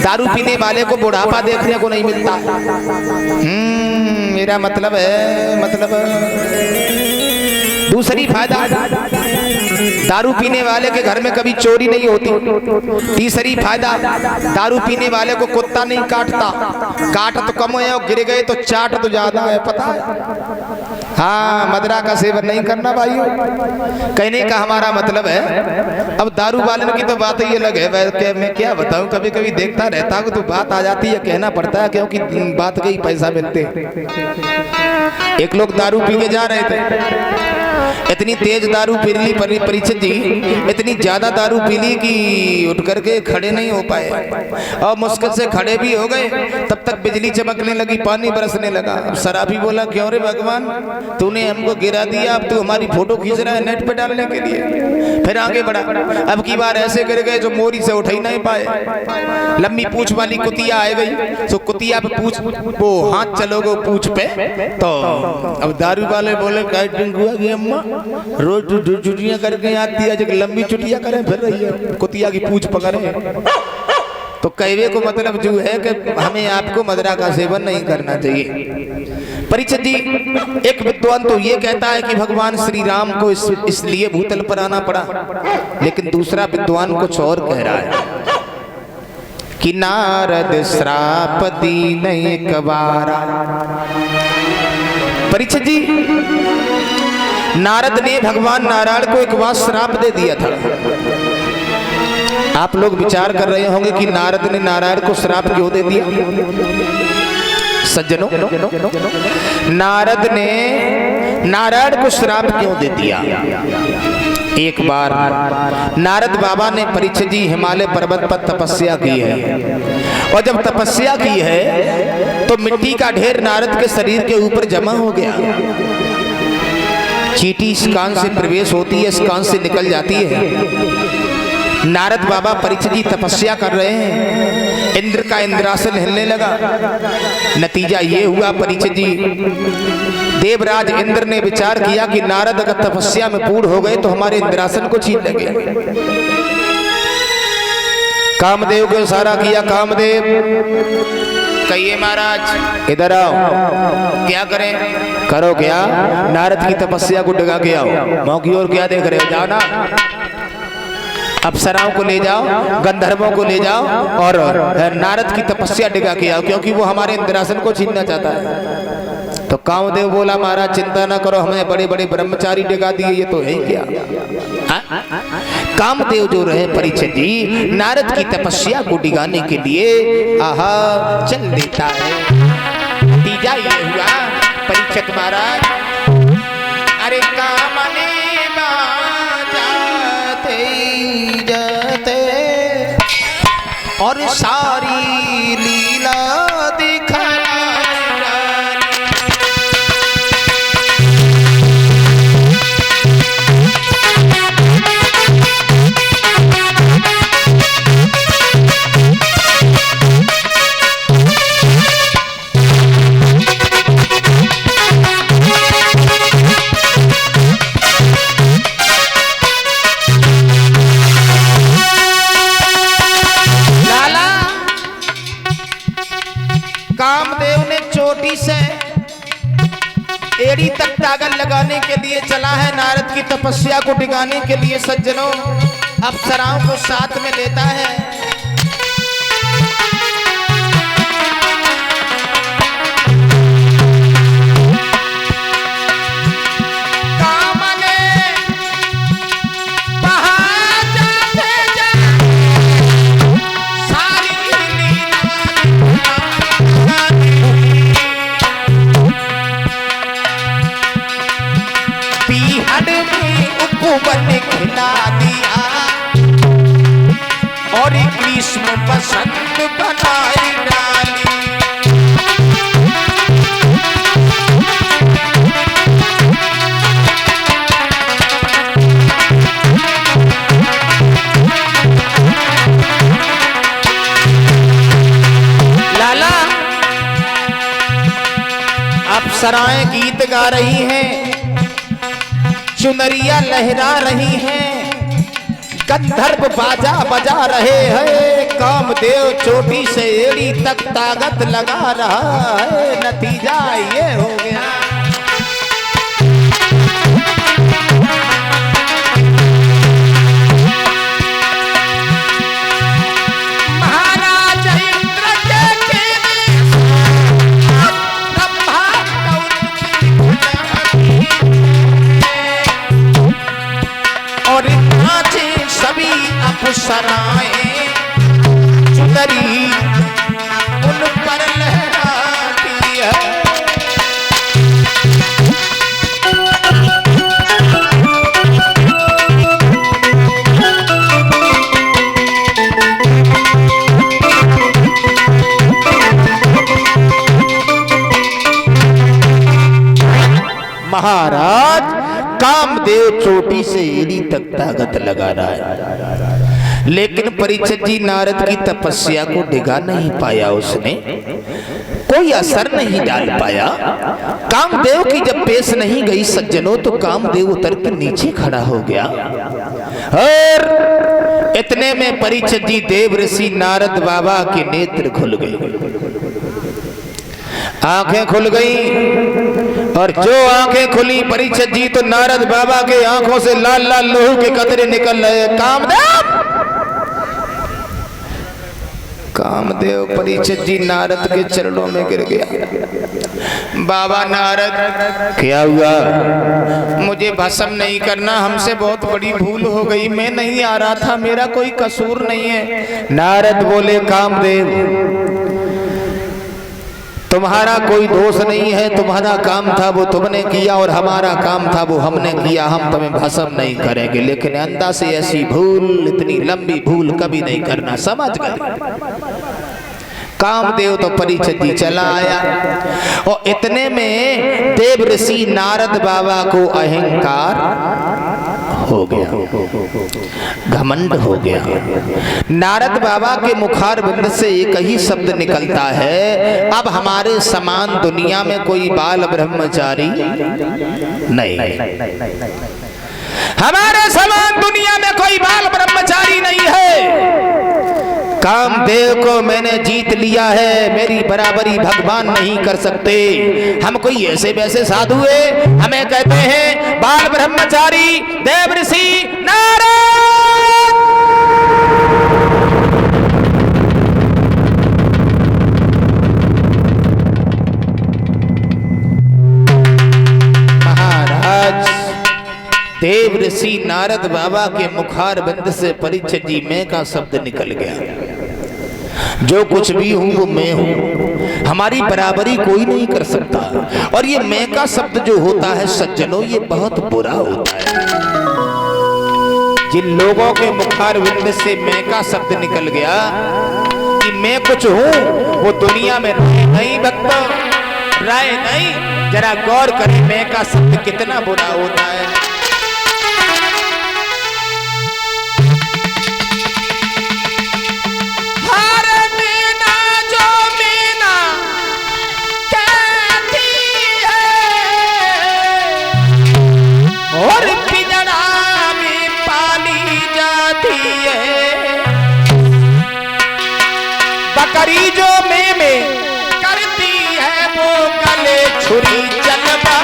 दारू पीने वाले को बुढ़ापा देखने को नहीं मिलता। मेरा मतलब दूसरी फायदा, दारू पीने वाले के घर में कभी चोरी नहीं होती। तीसरी फायदा, दारू पीने वाले को कुत्ता नहीं काटता, काट तो कम है और गिर गए तो चाट तो ज्यादा है, पता है। हाँ, मदरा का सेवन नहीं करना भाइयों। कहने का हमारा मतलब है, अब दारू वाले की तो बात ही अलग है। मैं क्या बताऊं, कभी कभी देखता रहता हूं तो बात आ जाती है, कहना पड़ता है क्योंकि बात के ही पैसा मिलते। एक लोग दारू पी के जा रहे थे, इतनी तेज दारू पी ली परीक्षित जी, इतनी ज्यादा दारू पी ली कि उठ करके खड़े नहीं हो पाए और मुश्किल से खड़े भी हो गए। तब तक बिजली चमकने लगी, पानी बरसने लगा। शराबी बोला, क्यों रे भगवान, तूने हमको गिरा दिया, अब तू हमारी फोटो खींच रहा है नेट पे डालने के लिए। फिर आगे बढ़ा, अब की बार ऐसे गिर गए जो मोरी से उठ ही नहीं पाए। लंबी पूंछ वाली कुतिया आ गई, तो कुतिया पे पूंछ वो हाथ चलोगे पूंछ पे, तो अब दारू वाले बोले, अम्मा रोज चुटियां करके आती है, जो लंबी चुटियां करे फिर रही है, कुतिया की पूंछ पकड़े। तो कहवे को मतलब जो है कि हमें आपको मदरा का सेवन नहीं करना चाहिए। परीक्षित जी, एक विद्वान तो ये कहता है कि भगवान श्री राम को इसलिए भूतल पर आना पड़ा, लेकिन दूसरा विद्वान कुछ और कह रहा है कि नारद श्राप दीन एक बारा। परीक्षित जी, नारद ने भगवान नारायण को एक बार श्राप दे दिया था। आप लोग विचार कर रहे होंगे कि नारद ने नारायण को श्राप क्यों दे दिया। सज्जनों, नारद ने नारायण को श्राप क्यों दे दिया। एक बार नारद बाबा ने परीक्षित जी हिमालय पर्वत पर तपस्या की है, और जब तपस्या की है तो मिट्टी का ढेर नारद के शरीर के ऊपर जमा हो गया। चींटी इस कान से प्रवेश होती है, इस कान से निकल जाती है। नारद बाबा परीक्षित जी तपस्या कर रहे हैं, इंद्र का इंद्रासन हिलने लगा। नतीजा ये हुआ परीक्षित जी, देवराज इंद्र ने विचार किया कि नारद अगर तपस्या में पूर्ण हो गए तो हमारे इंद्रासन को छीन लेंगे। कामदेव को इशारा किया, कामदेव कहिए महाराज इधर आओ। क्या करें, करो क्या, नारद की तपस्या को डगा के आओ। मौकी और क्या देख रहे हो, जाओ ना, अप्सराओं को ले जाओ, गंधर्वों को ले जाओ और नारद की तपस्या डिगा के आओ, क्योंकि वो हमारे इंद्रासन को छीनना चाहता है। तो कामदेव बोला, महाराज चिंता ना करो, हमें बड़े बड़े ब्रह्मचारी डिगा दिए, ये तो है क्या। कामदेव जो रहे परीक्षित जी, नारद की तपस्या को डिगाने के लिए आहा चल देता है। नतीजा ये हुआ परीक्षित महाराज, अरे कामने और सारी लीला दिखा। कामदेव ने चोटी से एड़ी तक तागल लगाने के लिए चला है, नारद की तपस्या को डिगाने के लिए। सज्जनों, अप्सराओं को साथ में लेता है। खिला दिया और ग्रीष्म बसंत बनाई डाली। लाला, अप्सराएं गीत गा रही हैं, चुनरिया लहरा रही हैं, गंधर्व बाजा बजा रहे हैं, कामदेव चोटी से एड़ी तक ताकत लगा रहा है, नतीजा ये हो गया। महाराज इंद्र के और नाचे सभी अप्सराएं, चुनरी उन पर लहराती है। महाराज कामदेव चोटी से एड़ी तक ताकत लगा रहा है, लेकिन परीक्षित जी नारद की तपस्या को डिगा नहीं पाया, उसने कोई असर नहीं डाल पाया। कामदेव की जब पेश नहीं गई सज्जनों, तो कामदेव उतर के नीचे खड़ा हो गया। और इतने में परीक्षित जी देव ऋषि नारद बाबा के नेत्र खुल गए, आंखें खुल गई। और जो आंखें खुली परीक्षित जी, तो नारद बाबा के आंखों से लाल लाल लोहू के कतरे निकल रहे। कामदेव परीक्षित जी नारद के चरणों में गिर गया। बाबा नारद, क्या हुआ? मुझे भस्म नहीं करना, हमसे बहुत बड़ी भूल हो गई, मैं नहीं आ रहा था, मेरा कोई कसूर नहीं है। नारद बोले, कामदेव तुम्हारा कोई दोष नहीं है, तुम्हारा काम था वो तुमने किया और हमारा काम था वो हमने किया, हम तुम्हें भस्म नहीं करेंगे, लेकिन अंधा से ऐसी भूल, इतनी लंबी भूल कभी नहीं करना, समझ गए? कामदेव तो परीक्षित जी चला आया। और इतने में देव ऋषि नारद बाबा को अहंकार हो गया, घमंड हो गया। नारद बाबा के मुखारबिंद से एक ही शब्द निकलता है, अब हमारे समान दुनिया में कोई बाल ब्रह्मचारी नहीं, हमारे समान दुनिया में कोई बाल ब्रह्मचारी नहीं है। कामदेव को मैंने जीत लिया है, मेरी बराबरी भगवान नहीं कर सकते। हम कोई ऐसे वैसे साधु है, हमें कहते हैं बाल ब्रह्मचारी देव ऋषि नारद। महाराज देव ऋषि नारद बाबा के मुखारबिंद से परीक्षित जी मैं का शब्द निकल गया। जो कुछ भी हूं वो मैं हूं, हमारी बराबरी कोई नहीं कर सकता। और ये मैं का शब्द जो होता है सज्जनों, ये बहुत बुरा होता है। जिन लोगों के मुखारबिंद से मैं का शब्द निकल गया कि मैं कुछ हूं, वो दुनिया में नहीं भक्तों, राय नहीं। जरा गौर करें मैं का शब्द कितना बुरा होता है। और पिंजड़ा में पाली जाती है, बकरी जो में करती है वो गले छुरी चलवा